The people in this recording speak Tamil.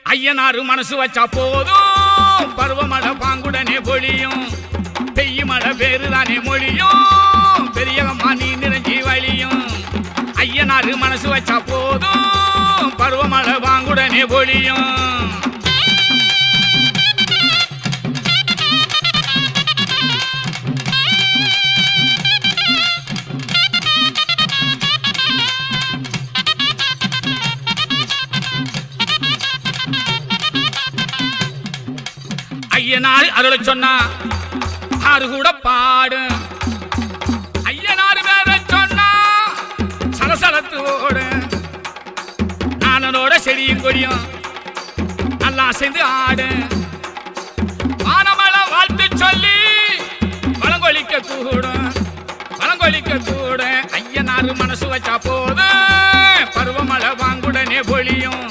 ஐயனாரு மனசு வச்சா போதும் பருவமழை பாங்குடனே பொழியும் பெய்ய மழை பேருதானே மொழியும் பெரியவம்மா நீ நிறைஞ்சி வழியும் ஐயனாரு மனசு வச்சா போதும் பருவமழை பாங்குடனே பொழியும் ஐயனார் அருளை சொன்னா ஆறு கூட பாடு ஐயனார் வேற சொன்னா சலசலத்து ஓடு நானனோட செடியும் கொடியும் நல்லா சேர்ந்து ஆடு வானமலை வாழ்த்து சொல்லி வளங்கொழிக்க கூட ஐயனார் மனசு வச்சா போது பருவமழை வாங்குடனே பொழியும்